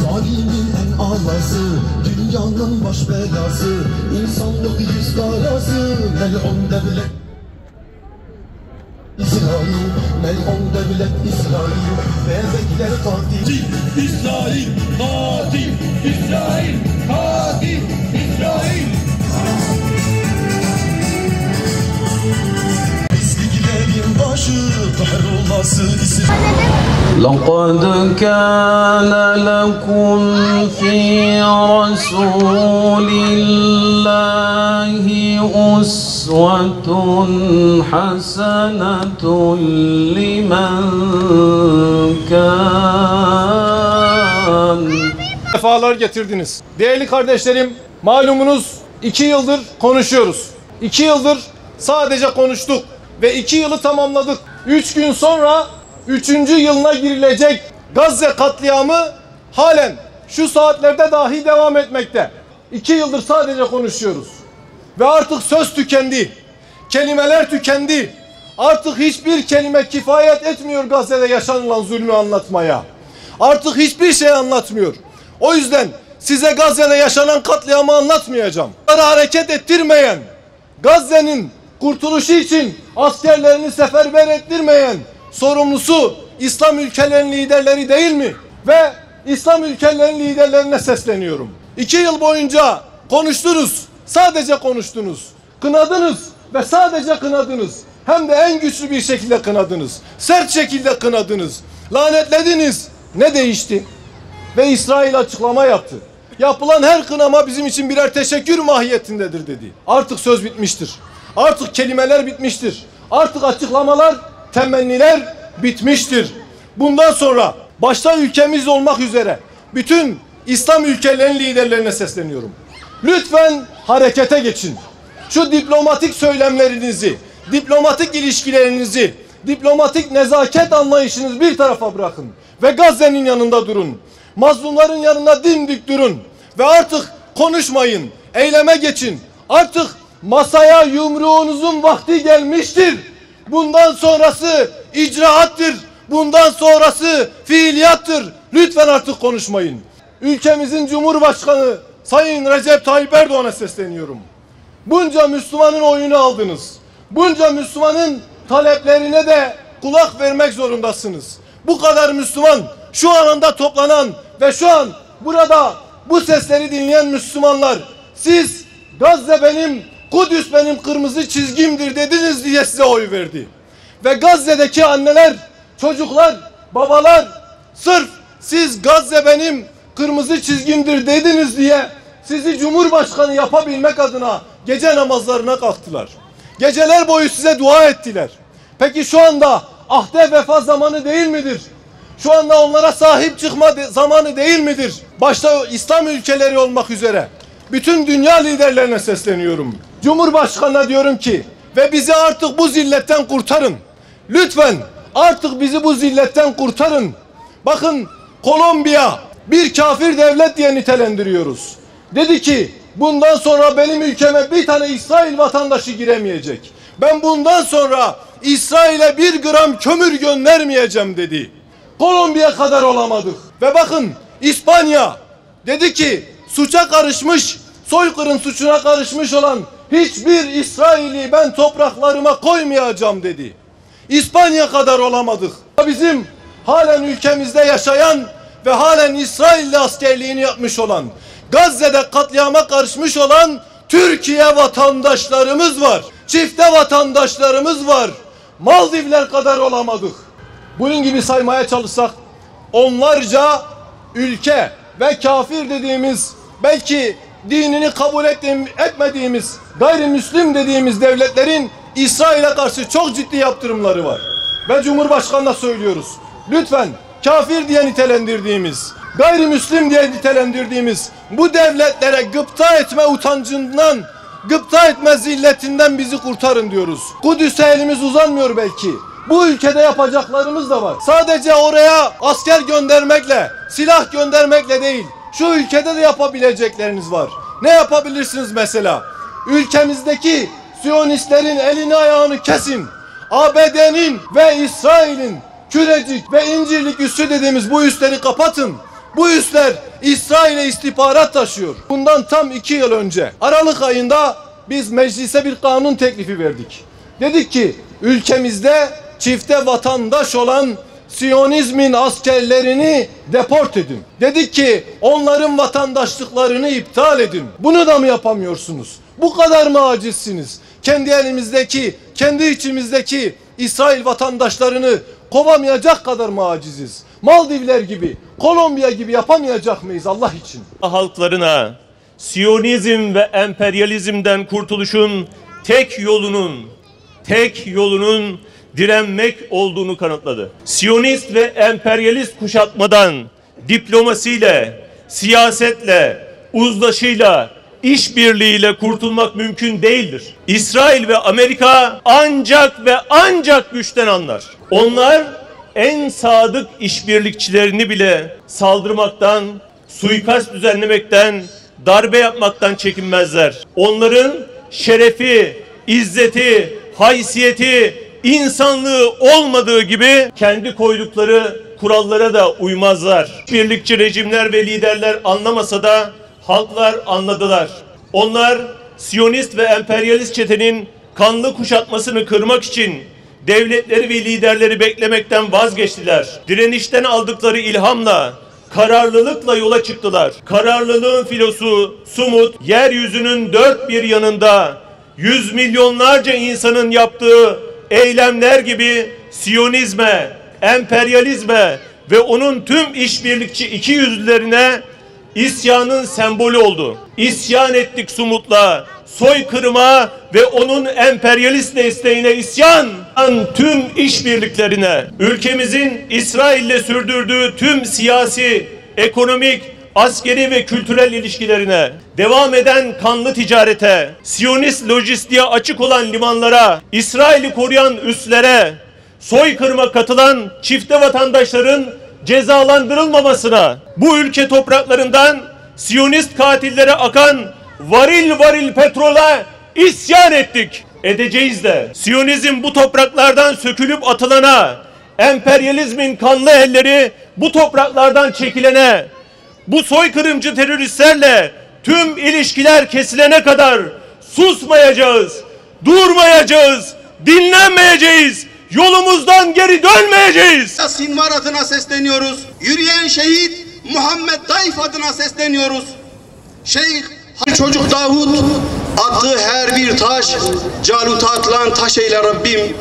Zalimin en ağlası, dünyanın baş belası, insanlık yüz karası, mel'un devlet İsrail, mel'un devlet İsrail, bebekler katil. İsrail katil, İsrail katil, İsrail. Pisliklerin başı kahrolası İsrail. لقد كان لكم في رسول الله أسوة حسنة لمن كان. Defalar getirdiniz. Değerli kardeşlerim, malumunuz 2 yıldır konuşuyoruz. 2 yıldır sadece konuştuk ve 2 yılı tamamladık. 3 gün sonra 3. yılına girilecek Gazze katliamı halen şu saatlerde dahi devam etmekte. 2 yıldır sadece konuşuyoruz. Ve artık söz tükendi. Kelimeler tükendi. Artık hiçbir kelime kifayet etmiyor Gazze'de yaşanılan zulmü anlatmaya. Artık hiçbir şey anlatmıyor. O yüzden size Gazze'de yaşanan katliamı anlatmayacağım. Hareket ettirmeyen, Gazze'nin kurtuluşu için askerlerini seferber ettirmeyen sorumlusu İslam ülkelerinin liderleri değil mi? Ve İslam ülkelerinin liderlerine sesleniyorum. 2 yıl boyunca konuştunuz, sadece konuştunuz, kınadınız ve sadece kınadınız. Hem de en güçlü bir şekilde kınadınız, sert şekilde kınadınız, lanetlediniz. Ne değişti? Ve İsrail açıklama yaptı. Yapılan her kınama bizim için birer teşekkür mahiyetindedir dedi. Artık söz bitmiştir. Artık kelimeler bitmiştir. Artık açıklamalar, temenniler bitmiştir. Bundan sonra başta ülkemiz olmak üzere bütün İslam ülkelerinin liderlerine sesleniyorum. Lütfen harekete geçin. Şu diplomatik söylemlerinizi, diplomatik ilişkilerinizi, diplomatik nezaket anlayışınızı bir tarafa bırakın. Ve Gazze'nin yanında durun. Mazlumların yanında dimdik durun. Ve artık konuşmayın, eyleme geçin. Artık masaya yumruğunuzun vakti gelmiştir. Bundan sonrası icraattır. Bundan sonrası fiiliyattır. Lütfen artık konuşmayın. Ülkemizin Cumhurbaşkanı Sayın Recep Tayyip Erdoğan'a sesleniyorum. Bunca Müslümanın oyunu aldınız. Bunca Müslümanın taleplerine de kulak vermek zorundasınız. Bu kadar Müslüman şu anında toplanan ve şu an burada bu sesleri dinleyen Müslümanlar, siz Gazze benim, Kudüs benim kırmızı çizgimdir dediniz diye size oy verdi. Ve Gazze'deki anneler, çocuklar, babalar sırf siz Gazze benim kırmızı çizgimdir dediniz diye sizi Cumhurbaşkanı yapabilmek adına gece namazlarına kalktılar. Geceler boyu size dua ettiler. Peki şu anda ahde vefa zamanı değil midir? Şu anda onlara sahip çıkma zamanı değil midir? Başta İslam ülkeleri olmak üzere bütün dünya liderlerine sesleniyorum. Cumhurbaşkanına diyorum ki ve bizi artık bu zilletten kurtarın. Lütfen artık bizi bu zilletten kurtarın. Bakın, Kolombiya bir kafir devlet diye nitelendiriyoruz. Dedi ki bundan sonra benim ülkeme bir tane İsrail vatandaşı giremeyecek. Ben bundan sonra İsrail'e 1 gram kömür göndermeyeceğim dedi. Kolombiya kadar olamadık. Ve bakın, İspanya dedi ki suça karışmış, soykırım suçuna karışmış olan hiçbir İsrail'i ben topraklarıma koymayacağım dedi. İspanya kadar olamadık. Bizim halen ülkemizde yaşayan ve halen İsrail'le askerliğini yapmış olan, Gazze'de katliama karışmış olan Türkiye vatandaşlarımız var. Çifte vatandaşlarımız var. Maldivler kadar olamadık. Bunun gibi saymaya çalışsak onlarca ülke ve kafir dediğimiz, belki dinini kabul etmediğimiz, gayrimüslim dediğimiz devletlerin İsrail'e karşı çok ciddi yaptırımları var. Ve Cumhurbaşkanı'na söylüyoruz. Lütfen kafir diye nitelendirdiğimiz, gayrimüslim diye nitelendirdiğimiz bu devletlere gıpta etme utancından, gıpta etme zilletinden bizi kurtarın diyoruz. Kudüs'e elimiz uzanmıyor belki. Bu ülkede yapacaklarımız da var. Sadece oraya asker göndermekle, silah göndermekle değil, şu ülkede de yapabilecekleriniz var. Ne yapabilirsiniz mesela? Ülkemizdeki Siyonistlerin elini ayağını kesin. ABD'nin ve İsrail'in Kürecik ve İncirlik üssü dediğimiz bu üsleri kapatın. Bu üsler İsrail'e istihbarat taşıyor. Bundan tam 2 yıl önce Aralık ayında biz meclise bir kanun teklifi verdik. Dedik ki ülkemizde çifte vatandaş olan Siyonizmin askerlerini deport edin. Dedik ki onların vatandaşlıklarını iptal edin. Bunu da mı yapamıyorsunuz? Bu kadar mı acizsiniz? Kendi elimizdeki, kendi içimizdeki İsrail vatandaşlarını kovamayacak kadar mı aciziz? Maldivler gibi, Kolombiya gibi yapamayacak mıyız Allah için? Halklarına Siyonizm ve emperyalizmden kurtuluşun tek yolunun direnmek olduğunu kanıtladı. Siyonist ve emperyalist kuşatmadan diplomasiyle, siyasetle, uzlaşıyla, işbirliğiyle kurtulmak mümkün değildir. İsrail ve Amerika ancak ve ancak güçten anlar. Onlar en sadık işbirlikçilerini bile saldırmaktan, suikast düzenlemekten, darbe yapmaktan çekinmezler. Onların şerefi, izzeti, haysiyeti, insanlığı olmadığı gibi kendi koydukları kurallara da uymazlar. Birlikçi rejimler ve liderler anlamasa da halklar anladılar. Onlar Siyonist ve emperyalist çetenin kanlı kuşatmasını kırmak için devletleri ve liderleri beklemekten vazgeçtiler. Direnişten aldıkları ilhamla, kararlılıkla yola çıktılar. Kararlılığın filosu Sumut, yeryüzünün dört bir yanında yüz milyonlarca insanın yaptığı eylemler gibi Siyonizme, emperyalizme ve onun tüm işbirlikçi ikiyüzlülerine isyanın sembolü oldu. İsyan ettik Sumut'la, soykırıma ve onun emperyalist desteğine isyan, tüm işbirliklerine, ülkemizin İsrail'le sürdürdüğü tüm siyasi, ekonomik, askeri ve kültürel ilişkilerine, devam eden kanlı ticarete, Siyonist lojistiğe açık olan limanlara, İsrail'i koruyan üslere, soykırıma katılan çifte vatandaşların cezalandırılmamasına, bu ülke topraklarından Siyonist katillere akan varil varil petrola isyan ettik. Edeceğiz de. Siyonizm bu topraklardan sökülüp atılana, emperyalizmin kanlı elleri bu topraklardan çekilene, bu soykırımcı teröristlerle tüm ilişkiler kesilene kadar susmayacağız, durmayacağız, dinlenmeyeceğiz, yolumuzdan geri dönmeyeceğiz. Sinvar adına sesleniyoruz. Yürüyen şehit Muhammed Taif adına sesleniyoruz. Şeyh Çocuk Davut attığı her bir taş Calut'a atılan taş eyle Rabbim.